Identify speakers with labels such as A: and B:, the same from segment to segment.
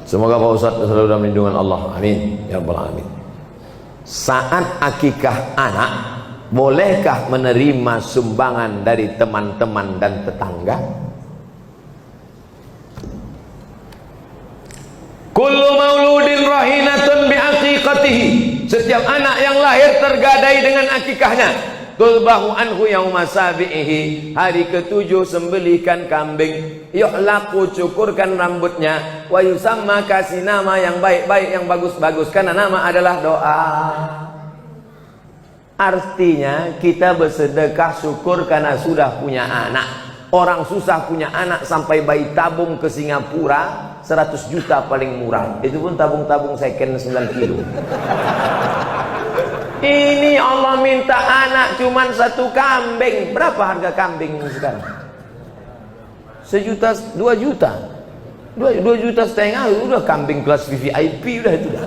A: Semoga Pak Ustadz selalu dalam lindungan Allah. Amin ya rabbal alamin. Saat akikah anak, bolehkah menerima sumbangan dari teman-teman dan tetangga? Kullu mauludin rahinatun biaqiqatihi. Setiap anak yang lahir tergadai dengan akikahnya. Tulbahu anhu yauma sabihi. Hari ketujuh sembelihkan kambing. Yuhlaku, cukurkan rambutnya. Wa yusamma, kasih nama yang baik-baik, yang bagus-bagus, karena nama adalah doa. Artinya kita bersedekah syukur karena sudah punya anak. Orang susah punya anak sampai bayi tabung ke Singapura 100 juta paling murah. Itu pun tabung-tabung second 9 kilo. Ini Allah minta anak cuman 1 kambing. Berapa harga kambing sekarang? 1 juta, 2 juta. 2 juta setengah udah kambing kelas VVIP udah itu dah.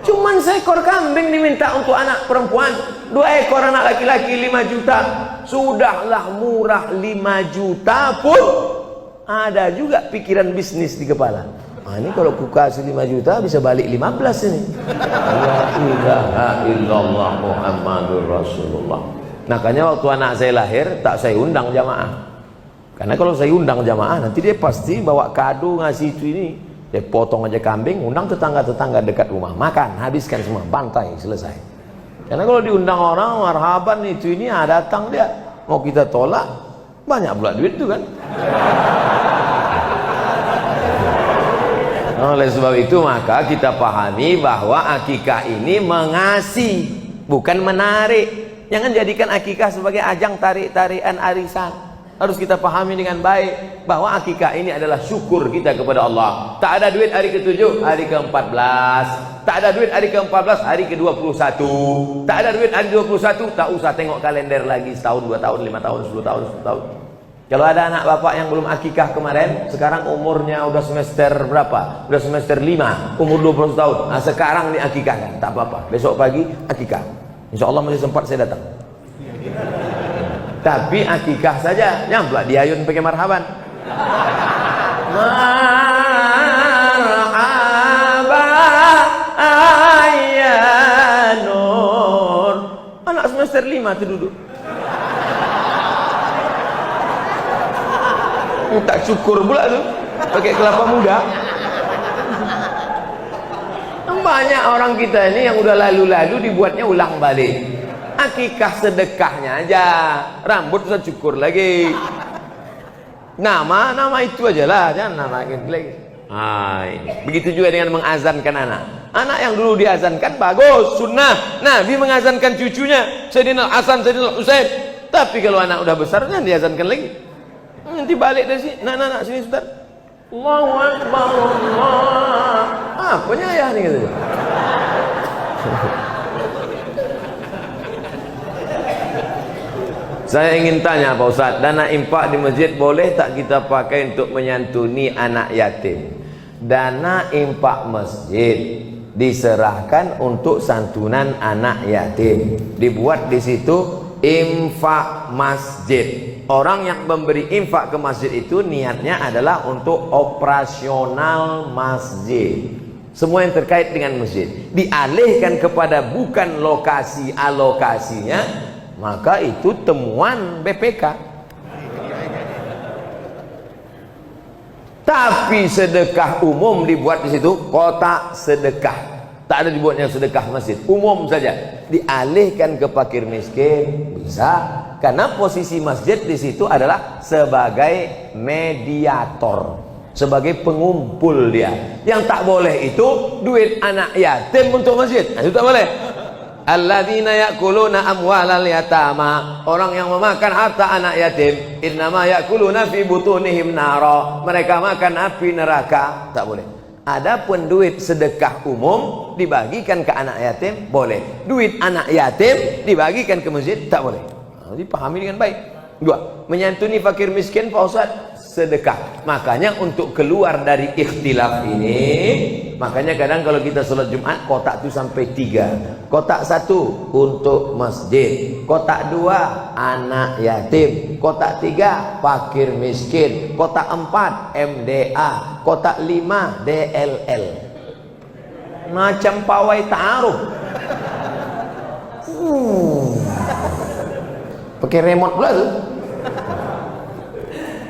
A: Cuman seekor kambing diminta untuk anak perempuan. 2 ekor anak laki-laki 5 juta. Sudahlah murah 5 juta pun ada juga pikiran bisnis di kepala. Nah, ini kalau ku kasih 5 juta bisa balik 15 ini. La ilaha illallah Muhammadur Rasulullah. Makanya waktu anak saya lahir tak saya undang jamaah. Karena kalau saya undang jamaah nanti dia pasti bawa kado ngasih itu ini. Dia potong aja kambing, undang tetangga-tetangga dekat rumah, makan, habiskan semua, bantai, selesai. Karena kalau diundang orang marhaban itu ini, datang dia, mau kita tolak, banyak pula duit itu kan. Oleh sebab itu maka kita pahami bahwa akikah ini mengasih, bukan menarik. Jangan jadikan akikah sebagai ajang tarik-tarikan arisan. Harus kita pahami dengan baik bahwa akikah ini adalah syukur kita kepada Allah. Tak ada duit hari ke-7, hari ke-14. Tak ada duit hari ke-14, hari ke-21. Tak ada duit hari 21, tak usah tengok kalender lagi setahun, 2 tahun, 5 tahun, 10 tahun, 10 tahun. Kalau ada anak bapak yang belum akikah kemarin, sekarang umurnya udah semester berapa? Udah semester 5, umur 20 tahun. Nah, sekarang diakikahkan, tak apa-apa. Besok pagi akikah. Insya Allah masih sempat saya datang. Tapi akikah saja, jangan pula diayun pakai marhaban. Marhaba ayyanur. Anak semester 5 tu duduk. Tak syukur pula tu pakai kelapa muda. Banyak orang kita ini yang udah lalu-lalu dibuatnya ulang balik. Akikah sedekahnya aja, rambut usah cukur lagi, nama itu aja lah, jangan nama lagi. Begitu juga dengan mengazankan anak yang dulu diazankan bagus, sunnah. Nabi mengazankan cucunya Sayyidina Hasan, Sayyidina Husain. Tapi kalau anak udah besar jangan diazankan lagi. Nanti balik dari sini, nak sini sebentar. Allahu Akbar, Allah. Apanya ayah nih gitu. Saya ingin tanya Pak Ustadz, dana infak di masjid boleh tak kita pakai untuk menyantuni anak yatim? Dana infak masjid diserahkan untuk santunan anak yatim. Dibuat di situ infak masjid. Orang yang memberi infak ke masjid itu niatnya adalah untuk operasional masjid. Semua yang terkait dengan masjid dialihkan kepada bukan lokasi alokasinya, maka itu temuan BPK. Tapi sedekah umum dibuat di situ kotak sedekah. Tak ada dibuatnya sedekah masjid, umum saja. Dialihkan ke fakir miskin bisa, karena posisi masjid di situ adalah sebagai mediator, sebagai pengumpul dia. Yang tak boleh itu duit anak yatim untuk masjid. Nah, itu tak boleh. Alladzina ya'kuluna amwalal yatama, orang yang memakan harta anak yatim, innama ya'kuluna fi butunihim nara, mereka makan api neraka. Tak boleh. Adapun duit sedekah umum dibagikan ke anak yatim boleh. Duit anak yatim dibagikan ke masjid tak boleh. Jadi pahami dengan baik. 2, menyantuni fakir miskin Pak Ustaz sedekah. Makanya untuk keluar dari ikhtilaf ini, makanya kadang kalau kita sholat Jumat, kotak itu sampai 3. Kotak 1 untuk masjid, kotak 2 anak yatim, kotak 3 fakir miskin, kotak 4 MDA, kotak 5 DLL. Macam pawai ta'aruf. Pakai remote pula tuh.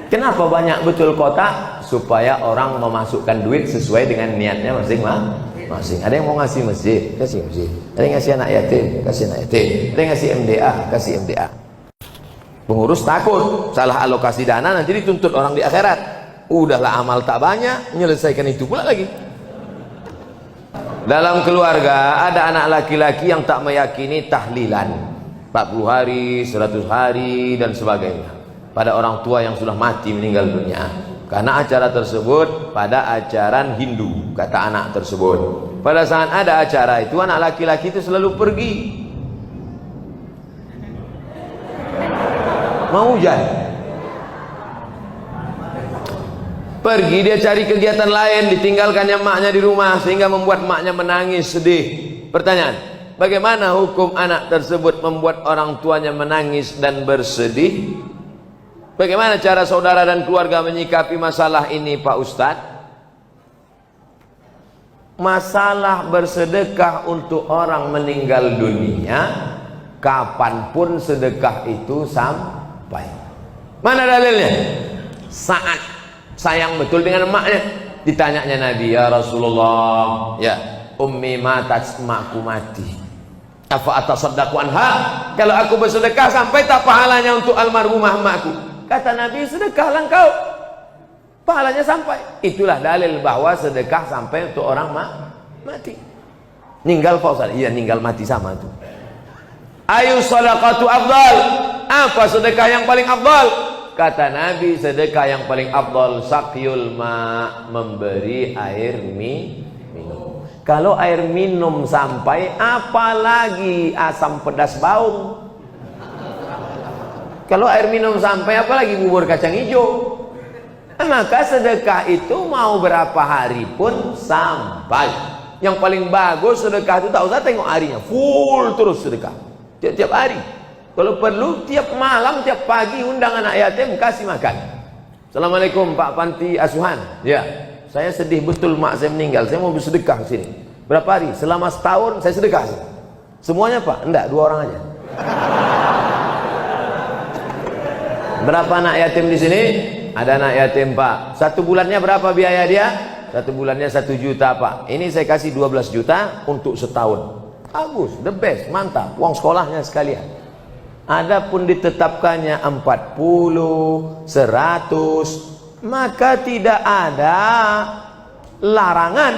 A: Kenapa banyak betul kotak? Supaya orang memasukkan duit sesuai dengan niatnya masing-masing. Ada yang mau ngasih masjid, kasih masjid. Ada yang ngasih anak yatim, kasih anak yatim. Ada yang ngasih MDA, kasih MDA. Pengurus takut salah alokasi dana, nanti dituntut orang di akhirat. Udahlah amal tak banyak, menyelesaikan itu pula lagi. Dalam keluarga ada anak laki-laki yang tak meyakini tahlilan 40 hari, 100 hari dan sebagainya pada orang tua yang sudah mati meninggal dunia, karena acara tersebut pada ajaran Hindu, kata anak tersebut. Pada saat ada acara itu, anak laki-laki itu selalu pergi. Mau hujan, pergi dia cari kegiatan lain, ditinggalkannya maknya di rumah, sehingga membuat maknya menangis sedih. Pertanyaan, bagaimana hukum anak tersebut membuat orang tuanya menangis dan bersedih? Bagaimana cara saudara dan keluarga menyikapi masalah ini, Pak Ustadz? Masalah bersedekah untuk orang meninggal dunia, kapanpun sedekah itu sampai. Mana dalilnya? Saat sayang betul dengan emaknya, ditanyanya Nabi, ya Rasulullah, ya ummi matat, emakku mati, apa atasaddaqu anha, kalau aku bersedekah sampai tak pahalanya untuk almarhumah emakku? Kata Nabi, sedekahlah engkau, pahalanya sampai. Itulah dalil bahwa sedekah sampai untuk orang mati. Ninggal Fauzan, iya ninggal mati sama itu. Ayu sadaqatu afdal, apa sedekah yang paling afdal? Kata Nabi, sedekah yang paling afdal sakyul ma, memberi air minum. Kalau air minum sampai, apalagi asam pedas baung. Kalau air minum sampai, apalagi bubur kacang hijau. Maka sedekah itu mau berapa hari pun sampai. Yang paling bagus sedekah itu, tak usah tengok harinya, full terus sedekah tiap-tiap hari. Kalau perlu tiap malam, tiap pagi undang anak yatim, kasih makan. Assalamualaikum Pak Panti Asuhan, ya saya sedih betul mak saya meninggal, saya mau bersedekah ke sini. Berapa hari? Selama setahun saya sedekah. Semuanya Pak? Enggak, 2 orang aja. Berapa anak yatim di sini? Ada anak yatim Pak. 1 bulannya berapa biaya dia? 1 bulannya 1 juta Pak. Ini saya kasih 12 juta untuk setahun. Bagus, the best, mantap. Uang sekolahnya sekalian. Adapun ditetapkannya 40, 100, maka tidak ada larangan.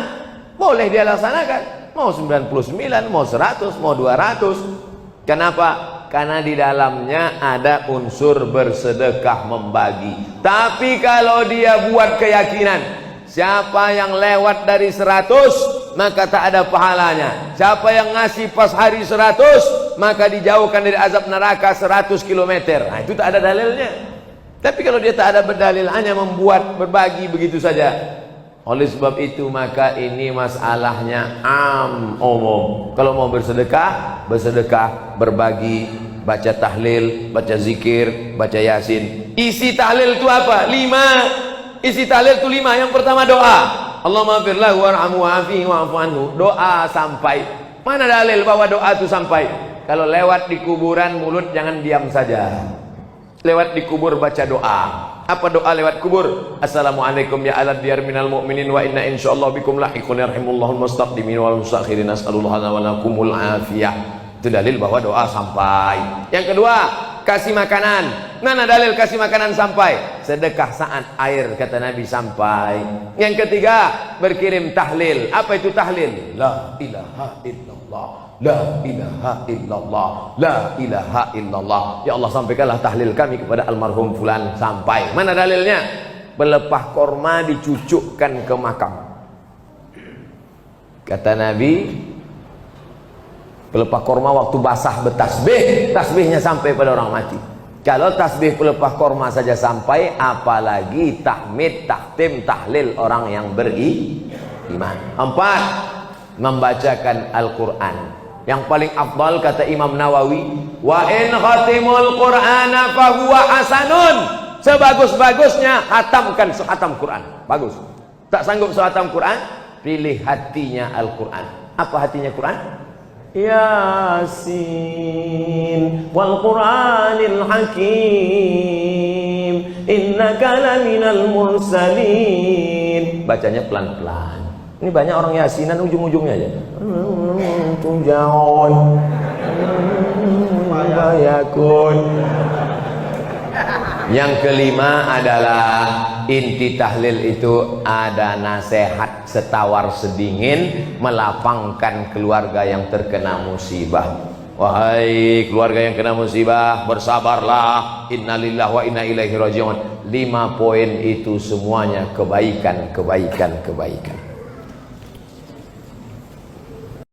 A: Boleh dia laksanakan. Mau 99, mau 100, mau 200. Kenapa? Karena di dalamnya ada unsur bersedekah membagi. Tapi kalau dia buat keyakinan, siapa yang lewat dari 100 maka tak ada pahalanya. Siapa yang ngasih pas hari 100 maka dijauhkan dari azab neraka 100 km. Nah, itu tak ada dalilnya. Tapi kalau dia tak ada berdalil, hanya membuat berbagi begitu saja. Oleh sebab itu maka ini masalahnya umum. Kalau mau bersedekah, bersedekah, berbagi, baca tahlil, baca zikir, baca yasin. Isi tahlil itu apa? 5. Isi tahlil itu 5. Yang pertama doa. Allahumma firlahu warhamhu wa'afihi wa'fu anhu. Doa sampai. Mana dalil bahwa doa itu sampai? Kalau lewat di kuburan, mulut jangan diam saja. Lewat di kubur baca doa. Apa doa lewat kubur? Assalamualaikum ya alad diyar minal mu'minin wa inna insyaallah bikum lahiqun yarhimullahul mustaqdimin wal mustakhirin as'alullah wa lakumul afiyah. Itu dalil bahwa doa sampai. Yang kedua, kasih makanan. Mana dalil kasih makanan sampai? Sedekah saat air, kata Nabi, sampai. Yang ketiga, berkirim tahlil. Apa itu tahlil? La ilaha illallah, la ilaha illallah, la ilaha illallah. Ya Allah, sampaikanlah tahlil kami kepada almarhum fulan sampai. Mana dalilnya? Pelepah korma dicucukkan ke makam. Kata Nabi, pelepah korma waktu basah bertasbih, tasbihnya sampai pada orang mati. Kalau tasbih pelepah korma saja sampai, apalagi tahmid, tahtim, tahlil orang yang beriman. 4, membacakan Al-Quran. Yang paling afdal kata Imam Nawawi, wa in khatimul Qur'ana fahuwa hasanun. Sebagus-bagusnya hatamkan sehatam Quran. Bagus. Tak sanggup sehatam Quran, pilih hatinya Al-Quran. Apa hatinya Quran? Yasin wal Qur'anil Hakim innaka laminal mursalin. Bacanya pelan-pelan. Ini banyak orang yasinan ujung-ujungnya aja. Tunjaon bayakun. Yang kelima adalah inti tahlil itu ada nasihat setawar sedingin melapangkan keluarga yang terkena musibah. Wahai keluarga yang kena musibah, bersabarlah, innalillahi wa inna ilaihi raji'un. 5 poin itu semuanya kebaikan, kebaikan, kebaikan.